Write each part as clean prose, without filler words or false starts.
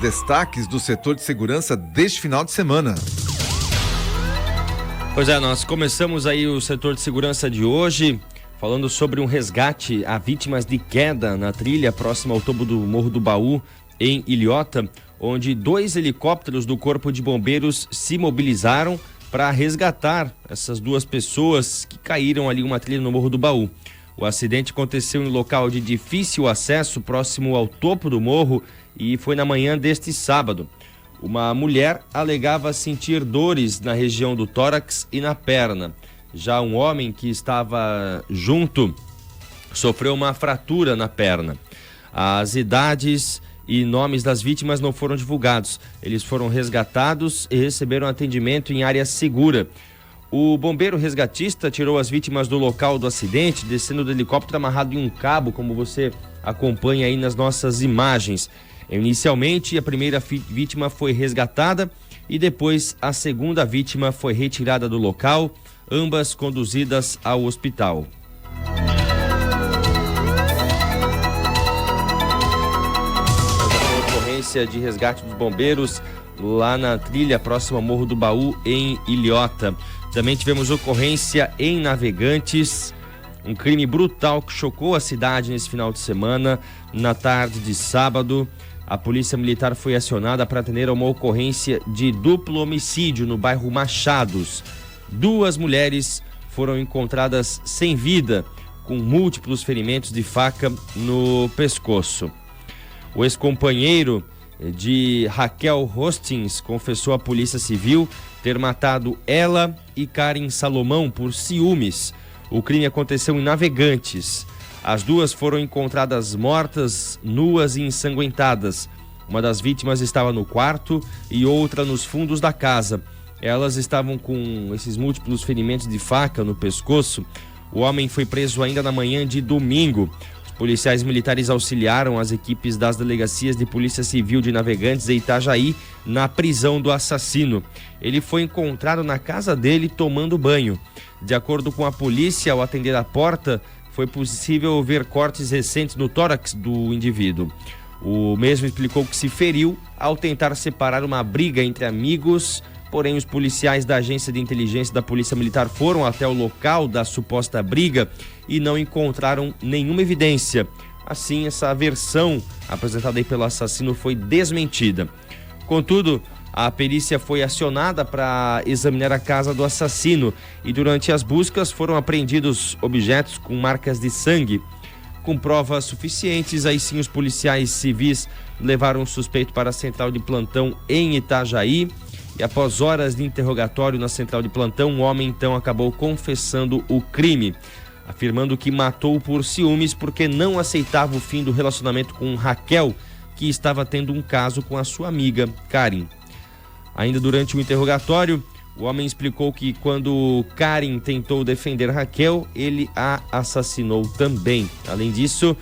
Destaques do setor de segurança deste final de semana. Pois é, nós começamos aí o setor de segurança de hoje falando sobre um resgate a vítimas de queda na trilha próxima ao topo do Morro do Baú, em Ilhota, onde 2 helicópteros do Corpo de Bombeiros se mobilizaram para resgatar essas 2 pessoas que caíram ali uma trilha no Morro do Baú. O acidente aconteceu em local de difícil acesso próximo ao topo do morro e foi na manhã deste sábado. Uma mulher alegava sentir dores na região do tórax e na perna. Já um homem que estava junto sofreu uma fratura na perna. As idades e nomes das vítimas não foram divulgados. Eles foram resgatados e receberam atendimento em área segura. O bombeiro resgatista tirou as vítimas do local do acidente, descendo do helicóptero amarrado em um cabo, como você acompanha aí nas nossas imagens. Inicialmente, a primeira vítima foi resgatada e depois a segunda vítima foi retirada do local, ambas conduzidas ao hospital. A ocorrência de resgate dos bombeiros lá na trilha próxima ao Morro do Baú, em Ilhota. Também tivemos ocorrência em Navegantes, um crime brutal que chocou a cidade nesse final de semana. Na tarde de sábado, a Polícia Militar foi acionada para atender a uma ocorrência de duplo homicídio no bairro Machados. 2 mulheres foram encontradas sem vida, com múltiplos ferimentos de faca no pescoço. O ex-companheiro de Raquel Hostins confessou à Polícia Civil ter matado ela e Karen Salomão por ciúmes. O crime aconteceu em Navegantes. As 2 foram encontradas mortas, nuas e ensanguentadas. Uma das vítimas estava no quarto e outra nos fundos da casa. Elas estavam com esses múltiplos ferimentos de faca no pescoço. O homem foi preso ainda na manhã de domingo. Policiais militares auxiliaram as equipes das delegacias de Polícia Civil de Navegantes e Itajaí na prisão do assassino. Ele foi encontrado na casa dele tomando banho. De acordo com a polícia, ao atender a porta, foi possível ver cortes recentes no tórax do indivíduo. O mesmo explicou que se feriu ao tentar separar uma briga entre amigos, porém os policiais da Agência de Inteligência da Polícia Militar foram até o local da suposta briga e não encontraram nenhuma evidência. Assim, essa versão apresentada aí pelo assassino foi desmentida. Contudo, a perícia foi acionada para examinar a casa do assassino e durante as buscas foram apreendidos objetos com marcas de sangue. Com provas suficientes, aí sim os policiais civis levaram o suspeito para a central de plantão em Itajaí. E após horas de interrogatório na central de plantão, o homem então acabou confessando o crime, afirmando que matou por ciúmes porque não aceitava o fim do relacionamento com Raquel, que estava tendo um caso com a sua amiga Karen. Ainda durante o interrogatório, o homem explicou que quando Karen tentou defender Raquel, ele a assassinou também. Além disso,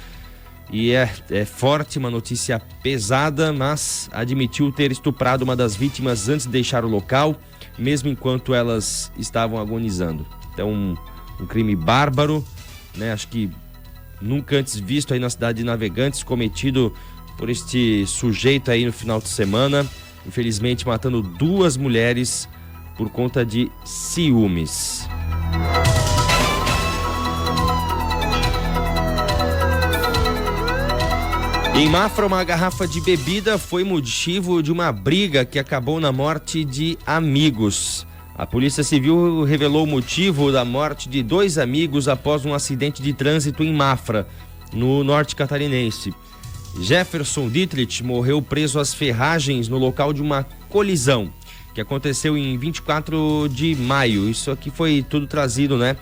e é forte, uma notícia pesada, mas admitiu ter estuprado uma das vítimas antes de deixar o local, mesmo enquanto elas estavam agonizando. Então, um crime bárbaro, né? Acho que nunca antes visto aí na cidade de Navegantes, cometido por este sujeito aí no final de semana, infelizmente matando 2 mulheres por conta de ciúmes. Em Mafra, uma garrafa de bebida foi motivo de uma briga que acabou na morte de amigos. A Polícia Civil revelou o motivo da morte de 2 amigos após um acidente de trânsito em Mafra, no norte catarinense. Jefferson Dietrich morreu preso às ferragens no local de uma colisão que aconteceu em 24 de maio. Isso aqui foi tudo trazido, né,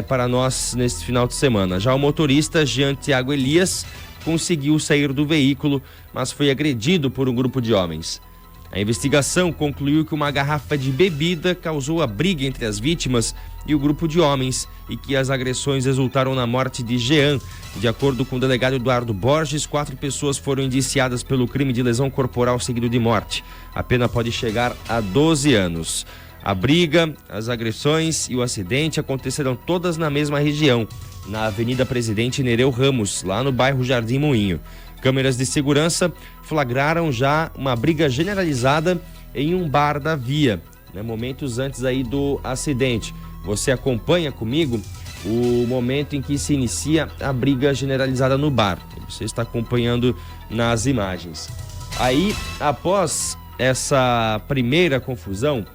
para nós nesse final de semana. Já o motorista Jean Tiago Elias conseguiu sair do veículo, mas foi agredido por um grupo de homens. A investigação concluiu que uma garrafa de bebida causou a briga entre as vítimas e o grupo de homens e que as agressões resultaram na morte de Jean. De acordo com o delegado Eduardo Borges, 4 pessoas foram indiciadas pelo crime de lesão corporal seguido de morte. A pena pode chegar a 12 anos. A briga, as agressões e o acidente aconteceram todas na mesma região, na Avenida Presidente Nereu Ramos, lá no bairro Jardim Moinho. Câmeras de segurança flagraram já uma briga generalizada em um bar da via, né, momentos antes aí do acidente. Você acompanha comigo o momento em que se inicia a briga generalizada no bar. Você está acompanhando nas imagens. Aí, após essa primeira confusão,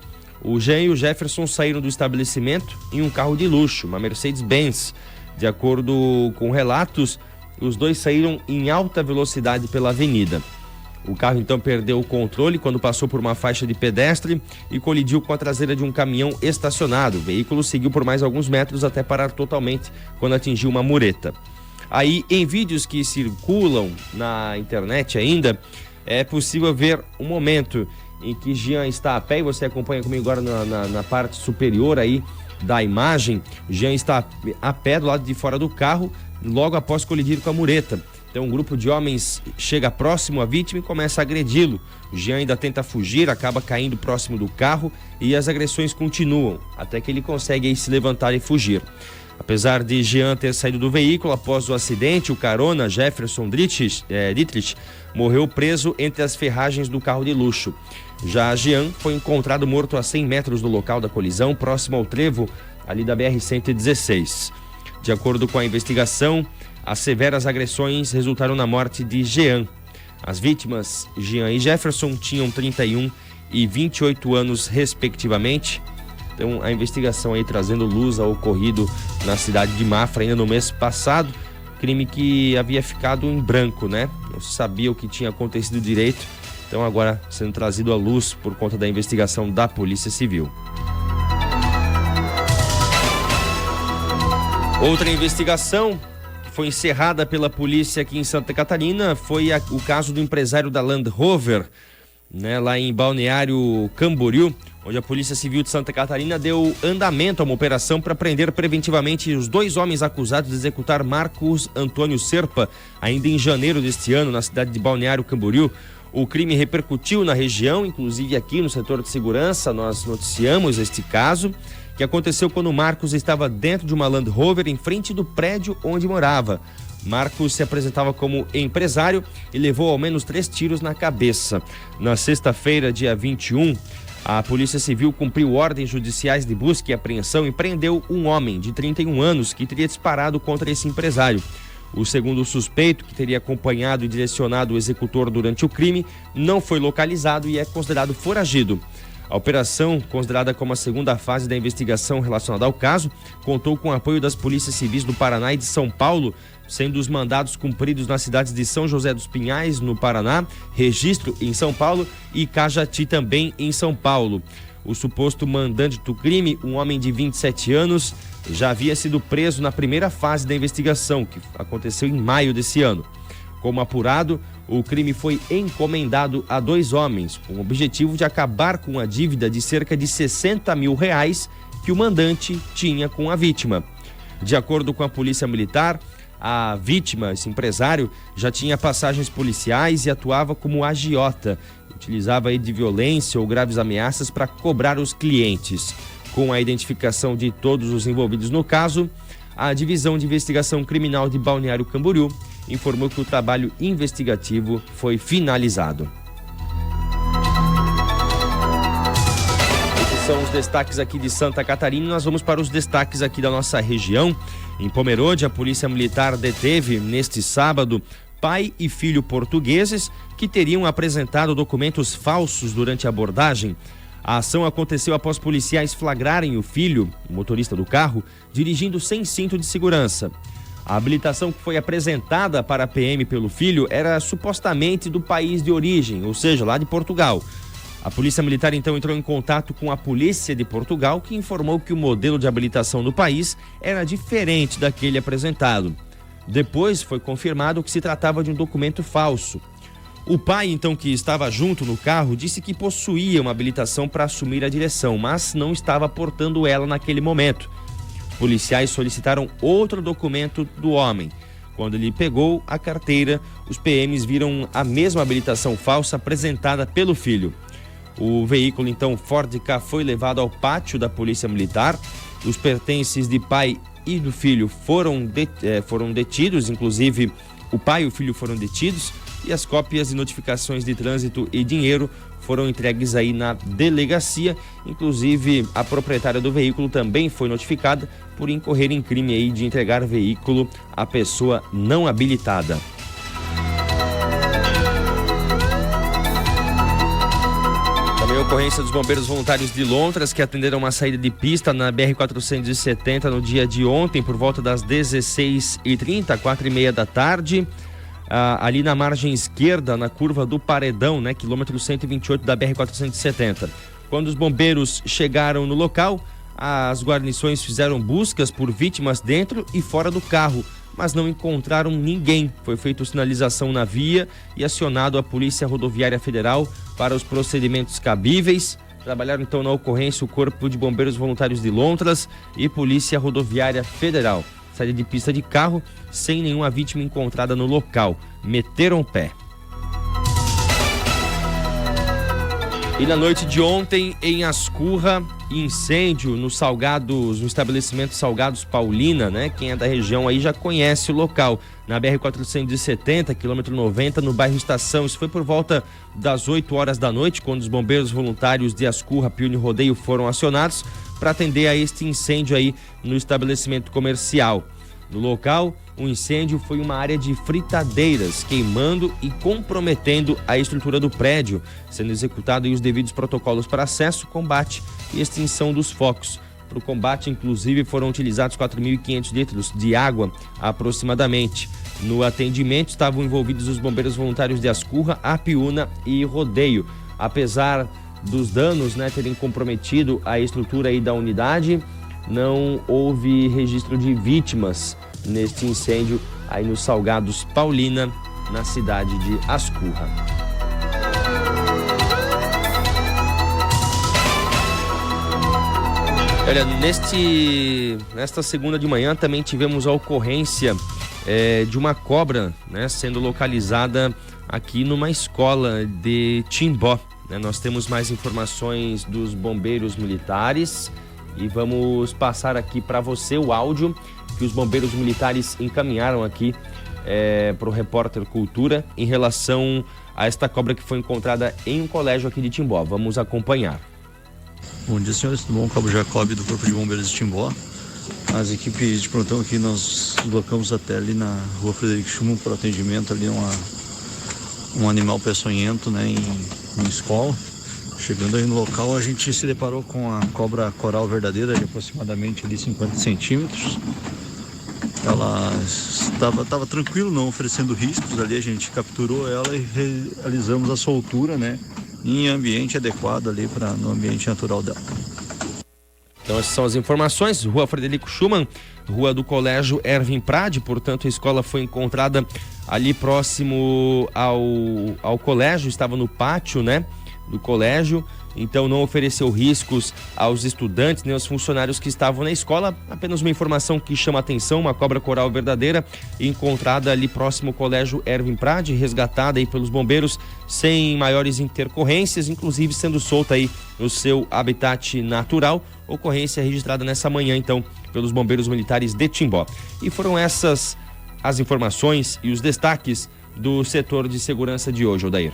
o Jean e o Jefferson saíram do estabelecimento em um carro de luxo, uma Mercedes-Benz. De acordo com relatos, os dois saíram em alta velocidade pela avenida. O carro então perdeu o controle quando passou por uma faixa de pedestre e colidiu com a traseira de um caminhão estacionado. O veículo seguiu por mais alguns metros até parar totalmente quando atingiu uma mureta. Aí, em vídeos que circulam na internet ainda, é possível ver um momento em que Jean está a pé, e você acompanha comigo agora na parte superior aí da imagem. Jean está a pé do lado de fora do carro, logo após colidir com a mureta. Então um grupo de homens chega próximo à vítima e começa a agredi-lo. O Jean ainda tenta fugir, acaba caindo próximo do carro e as agressões continuam, até que ele consegue aí se levantar e fugir. Apesar de Jean ter saído do veículo após o acidente, o carona Jefferson Dietrich morreu preso entre as ferragens do carro de luxo. Já Jean foi encontrado morto a 100 metros do local da colisão, próximo ao trevo ali da BR-116. De acordo com a investigação, as severas agressões resultaram na morte de Jean. As vítimas, Jean e Jefferson, tinham 31 e 28 anos, respectivamente. Então, a investigação aí trazendo luz ao ocorrido na cidade de Mafra ainda no mês passado. Crime que havia ficado em branco, né? Não se sabia o que tinha acontecido direito. Então, agora sendo trazido à luz por conta da investigação da Polícia Civil. Outra investigação foi encerrada pela polícia aqui em Santa Catarina foi o caso do empresário da Land Rover, né, lá em Balneário Camboriú, onde a Polícia Civil de Santa Catarina deu andamento a uma operação para prender preventivamente os 2 homens acusados de executar Marcos Antônio Serpa, ainda em janeiro deste ano, na cidade de Balneário Camboriú. O crime repercutiu na região, inclusive aqui no setor de segurança. Nós noticiamos este caso, que aconteceu quando Marcos estava dentro de uma Land Rover em frente do prédio onde morava. Marcos se apresentava como empresário e levou ao menos 3 tiros na cabeça. Na sexta-feira, dia 21, a Polícia Civil cumpriu ordens judiciais de busca e apreensão e prendeu um homem de 31 anos que teria disparado contra esse empresário. O segundo suspeito, que teria acompanhado e direcionado o executor durante o crime, não foi localizado e é considerado foragido. A operação, considerada como a segunda fase da investigação relacionada ao caso, contou com o apoio das polícias civis do Paraná e de São Paulo, sendo os mandados cumpridos nas cidades de São José dos Pinhais, no Paraná, Registro, em São Paulo, e Cajati, também em São Paulo. O suposto mandante do crime, um homem de 27 anos, já havia sido preso na primeira fase da investigação, que aconteceu em maio desse ano. Como apurado, o crime foi encomendado a 2 homens, com o objetivo de acabar com a dívida de cerca de R$60 mil que o mandante tinha com a vítima. De acordo com a Polícia Militar, a vítima, esse empresário, já tinha passagens policiais e atuava como agiota. Utilizava aí de violência ou graves ameaças para cobrar os clientes. Com a identificação de todos os envolvidos no caso, a Divisão de Investigação Criminal de Balneário Camboriú informou que o trabalho investigativo foi finalizado. Esses são os destaques aqui de Santa Catarina. Nós vamos para os destaques aqui da nossa região. Em Pomerode, a Polícia Militar deteve neste sábado pai e filho portugueses que teriam apresentado documentos falsos durante a abordagem. A ação aconteceu após policiais flagrarem o filho, o motorista do carro, dirigindo sem cinto de segurança. A habilitação que foi apresentada para a PM pelo filho era supostamente do país de origem, ou seja, lá de Portugal. A Polícia Militar então entrou em contato com a Polícia de Portugal, que informou que o modelo de habilitação do país era diferente daquele apresentado. Depois foi confirmado que se tratava de um documento falso. O pai, então, que estava junto no carro, disse que possuía uma habilitação para assumir a direção, mas não estava portando ela naquele momento. Os policiais solicitaram outro documento do homem. Quando ele pegou a carteira, os PMs viram a mesma habilitação falsa apresentada pelo filho. O veículo, então, Ford Ka, foi levado ao pátio da Polícia Militar. Os pertences de pai e do filho foram detidos, inclusive o pai e o filho foram detidos. e as cópias de notificações de trânsito e dinheiro foram entregues aí na delegacia. Inclusive, a proprietária do veículo também foi notificada por incorrer em crime aí de entregar veículo à pessoa não habilitada. Também a ocorrência dos bombeiros voluntários de Lontras, que atenderam uma saída de pista na BR-470 no dia de ontem, por volta das 16h30, 4h30 da tarde. Ali na margem esquerda, na curva do Paredão, né, quilômetro 128 da BR-470. Quando os bombeiros chegaram no local, as guarnições fizeram buscas por vítimas dentro e fora do carro, mas não encontraram ninguém. Foi feita sinalização na via e acionado a Polícia Rodoviária Federal para os procedimentos cabíveis. Trabalharam então na ocorrência o Corpo de Bombeiros Voluntários de Lontras e Polícia Rodoviária Federal. Saída de pista de carro, sem nenhuma vítima encontrada no local. Meteram o pé. E na noite de ontem, em Ascurra, incêndio no estabelecimento Salgados Paulina, né? Quem é da região aí já conhece o local. Na BR-470, quilômetro 90, no bairro Estação. Isso foi por volta das 8 horas da noite, quando os bombeiros voluntários de Ascurra, Piúna e Rodeio foram acionados para atender a este incêndio aí no estabelecimento comercial. No local, o incêndio foi uma área de fritadeiras, queimando e comprometendo a estrutura do prédio, sendo executado os devidos protocolos para acesso, combate e extinção dos focos. Para o combate, inclusive, foram utilizados 4.500 litros de água aproximadamente. No atendimento estavam envolvidos os bombeiros voluntários de Ascurra, Apiúna e Rodeio. Apesar dos danos, né, terem comprometido a estrutura aí da unidade, não houve registro de vítimas neste incêndio aí nos Salgados Paulina, na cidade de Ascurra. Olha, nesta segunda de manhã também tivemos a ocorrência de uma cobra, né, sendo localizada aqui numa escola de Timbó. Nós temos mais informações dos bombeiros militares e vamos passar aqui para você o áudio que os bombeiros militares encaminharam aqui para o repórter Cultura em relação a esta cobra que foi encontrada em um colégio aqui de Timbó. Vamos acompanhar. Bom dia, senhores. Tudo bom? Cabo Jacob do Corpo de Bombeiros de Timbó. As equipes de plantão aqui nós deslocamos até ali na rua Frederico Schumann para atendimento ali um animal peçonhento, né, em escola. Chegando aí no local, a gente se deparou com a cobra coral verdadeira de aproximadamente ali 50 centímetros. Ela estava tranquilo, não oferecendo riscos ali. A gente capturou ela e realizamos a soltura, né, em ambiente adequado ali no ambiente natural dela. Então essas são as informações. Rua Frederico Schumann, rua do Colégio Erwin Prade, portanto a escola foi encontrada ali próximo ao colégio, estava no pátio, né, do colégio, então não ofereceu riscos aos estudantes nem aos funcionários que estavam na escola. Apenas uma informação que chama a atenção: uma cobra coral verdadeira encontrada ali próximo ao colégio Erwin Prade, resgatada aí pelos bombeiros sem maiores intercorrências, inclusive sendo solta aí no seu habitat natural. Ocorrência registrada nessa manhã então pelos bombeiros militares de Timbó. E foram essas as informações e os destaques do setor de segurança de hoje, Odair.